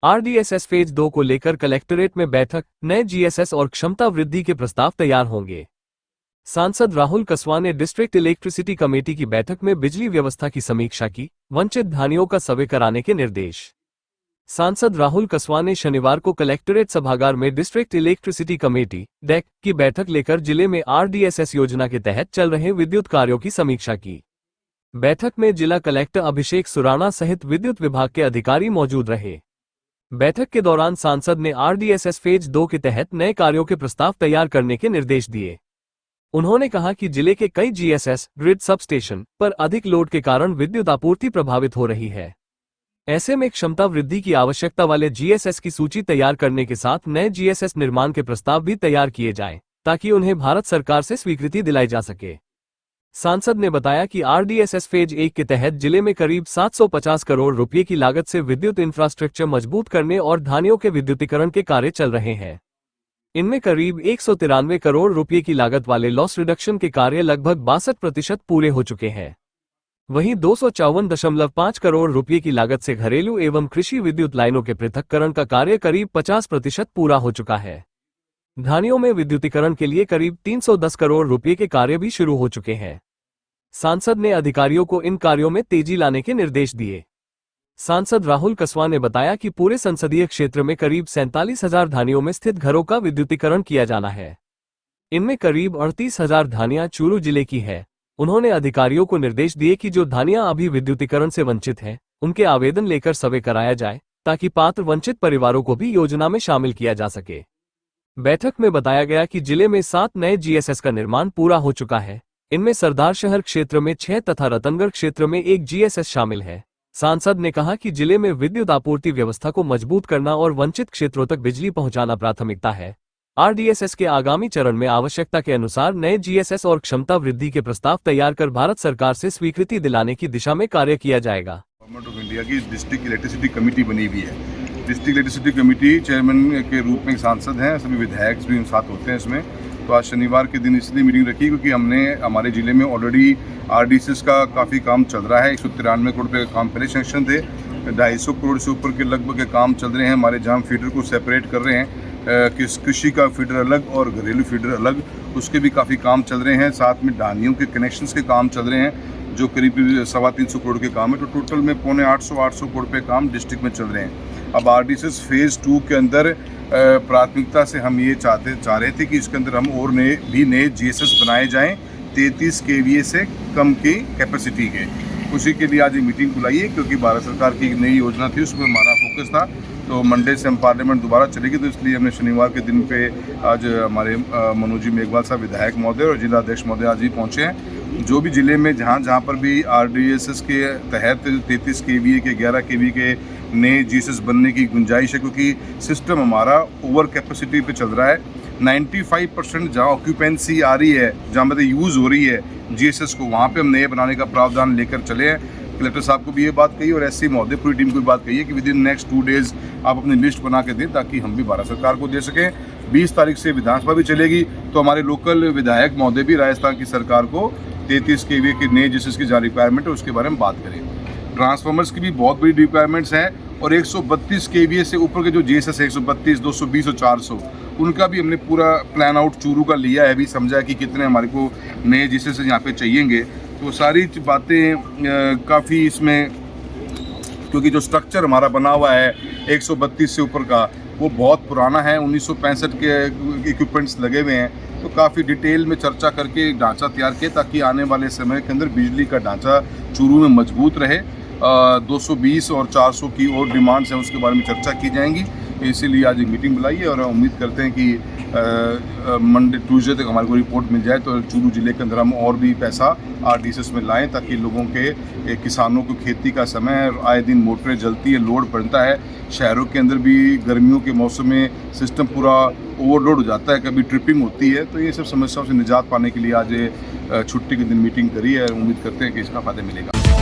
RDSS phase 2 को लेकर collectorate में बैठक, नए GSS और क्षमता वृद्धि के प्रस्ताव तैयार होंगे। सांसद राहुल कस्वां ने डिस्ट्रिक्ट इलेक्ट्रिसिटी कमेटी की बैठक में बिजली व्यवस्था की समीक्षा की, वंचित धानियों का सर्वे कराने के निर्देश। सांसद राहुल कस्वां ने शनिवार को कलेक्टरेट सभागार में डिस्ट्रिक्ट इलेक्ट्रिसिटी कमेटी (डेक) की बैठक लेकर जिले में RDSS योजना के तहत चल रहे विद्युत कार्यों की समीक्षा की। बैठक में जिला कलेक्टर अभिषेक सुराणा सहित विद्युत विभाग के अधिकारी मौजूद रहे। बैठक के दौरान सांसद ने RDSS फेज 2 के तहत नए कार्यों के प्रस्ताव तैयार करने के निर्देश दिए। उन्होंने कहा कि जिले के कई GSS ग्रिड सब स्टेशन पर अधिक लोड के कारण विद्युत आपूर्ति प्रभावित हो रही है। ऐसे में क्षमता वृद्धि की आवश्यकता वाले GSS की सूची तैयार करने के साथ नए GSS निर्माण के प्रस्ताव भी तैयार किए जाएं, ताकि उन्हें भारत सरकार से स्वीकृति दिलाई जा सके। सांसद ने बताया कि RDSS फेज 1 के तहत जिले में करीब 750 करोड़ रुपये की लागत से विद्युत इंफ्रास्ट्रक्चर मजबूत करने और धानियों के विद्युतीकरण के कार्य चल रहे हैं। इनमें करीब 193 करोड़ रुपये की लागत वाले लॉस रिडक्शन के कार्य लगभग 62% पूरे हो चुके हैं। वहीं 254.5 करोड़ रुपये की लागत से घरेलू एवं कृषि विद्युत लाइनों के पृथक्करण का कार्य करीब 50% पूरा हो चुका है। धानियों में विद्युतीकरण के लिए करीब 310 करोड़ रुपये के कार्य भी शुरू हो चुके हैं। सांसद ने अधिकारियों को इन कार्यों में तेजी लाने के निर्देश दिए। सांसद राहुल कस्वां ने बताया कि पूरे संसदीय क्षेत्र में करीब 47,000 धानियों में स्थित घरों का विद्युतीकरण किया जाना है। इनमें करीब 38,000 धानियां चूरू जिले की है। उन्होंने अधिकारियों को निर्देश दिए कि जो धानियां अभी विद्युतीकरण से वंचित हैं, उनके आवेदन लेकर सर्वे कराया जाए, ताकि पात्र वंचित परिवारों को भी योजना में शामिल किया जा सके। बैठक में बताया गया कि जिले में 7 नए GSS का निर्माण पूरा हो चुका है। इनमें सरदार शहर क्षेत्र में 6 तथा रतनगढ़ क्षेत्र में 1 GSS शामिल है। सांसद ने कहा कि जिले में विद्युत आपूर्ति व्यवस्था को मजबूत करना और वंचित क्षेत्रों तक बिजली पहुंचाना प्राथमिकता है। RDSS के आगामी चरण में आवश्यकता के अनुसार नए GSS और क्षमता वृद्धि के प्रस्ताव तैयार कर भारत सरकार से स्वीकृति दिलाने की दिशा में कार्य किया जाएगा। गवर्नमेंट ऑफ इंडिया की डिस्ट्रिक्ट इलेक्ट्रिसिटी कमेटी बनी हुई है। डिस्ट्रिक्ट इलेक्ट्रिसिटी कमेटी चेयरमैन के रूप में सांसद हैं, सभी विधायक भी साथ होते हैं इसमें। तो आज शनिवार के दिन इसलिए मीटिंग रखी क्योंकि हमने हमारे जिले में ऑलरेडी RDSS का काफ़ी काम चल रहा है। 193 करोड़ रुपये का काम पहले सेंक्शन थे, 250 करोड़ से ऊपर के लगभग के काम चल रहे हैं। हमारे जहाँ फीडर को सेपरेट कर रहे हैं, कृषि का फीडर अलग और घरेलू फीडर अलग, उसके भी काफ़ी काम चल रहे हैं। साथ में धानियों के कनेक्शंस के काम चल रहे हैं, जो करीब 325 करोड़ के काम है। तो टोटल में 850 करोड़ रुपये काम डिस्ट्रिक्ट में चल रहे हैं। अब RDSS फेज़ 2 के अंदर प्राथमिकता से हम ये चाह रहे थे कि इसके अंदर हम और नए GSS बनाए जाएँ 33 kVA से कम की कैपेसिटी के। उसी के लिए आज ये मीटिंग बुलाई है, क्योंकि भारत सरकार की एक नई योजना थी, उसमें हमारा फोकस था। तो मंडे से हम पार्लियामेंट दोबारा चलेगी, तो इसलिए हमने शनिवार के दिन पे आज हमारे मनोज जी मेघवाल साहब विधायक महोदय और जिला अध्यक्ष महोदय आज भी पहुँचे हैं। जो भी जिले में जहाँ पर भी RDSS के तहत 33 kVA के 11 kVA के नए GSS बनने की गुंजाइश है, क्योंकि सिस्टम हमारा ओवर कैपेसिटी पे चल रहा है। 95% जहाँ ऑक्यूपेंसी आ रही है, जहाँ मतलब यूज़ हो रही है GSS को, वहाँ पे हम नए बनाने का प्रावधान लेकर चले हैं। कलेक्टर साहब को भी ये बात कही और SC महोदय पूरी टीम को भी बात कही है कि विद इन नेक्स्ट 2 डेज़ आप अपनी लिस्ट बना के दें, ताकि हम भी भारत सरकार को दे सकें। 20 तारीख से विधानसभा भी चलेगी, तो हमारे लोकल विधायक महोदय भी राजस्थान की सरकार को 33 kVA के नए GSS की जहाँ रिक्वायरमेंट है उसके बारे में बात करें। ट्रांसफार्मर्स की भी बहुत बड़ी रिक्वायरमेंट्स हैं, और 132 kVA से ऊपर के जो GSS 132, 220 और 400, उनका भी हमने पूरा प्लान आउट चूरू का लिया है, अभी समझा है कि कितने हमारे को नए GSS यहाँ पे चाहिएंगे। तो सारी बातें काफ़ी इसमें, क्योंकि जो स्ट्रक्चर हमारा बना हुआ है 132 से ऊपर का, वो बहुत पुराना है, 1965 के इक्विपमेंट्स लगे हुए हैं। तो काफ़ी डिटेल में चर्चा करके ढांचा तैयार किया, ताकि आने वाले समय के अंदर बिजली का ढांचा चूरू में मजबूत रहे। 220 और 400 की और डिमांड्स हैं, उसके बारे में चर्चा की जाएंगी। इसीलिए आज एक मीटिंग बुलाई है, और उम्मीद करते हैं कि मंडे ट्यूसडे तक हमारे को रिपोर्ट मिल जाए, तो चूरू जिले के अंदर हम और भी पैसा RDSS में लाएं, ताकि लोगों के किसानों को खेती का समय आए दिन मोटरें जलती है, लोड बढ़ता है। शहरों के अंदर भी गर्मियों के मौसम में सिस्टम पूरा ओवरलोड हो जाता है, कभी ट्रिपिंग होती है। तो ये सब समस्याओं से निजात पाने के लिए आज छुट्टी के दिन मीटिंग करी है। उम्मीद करते हैं कि इसका फ़ायदा मिलेगा।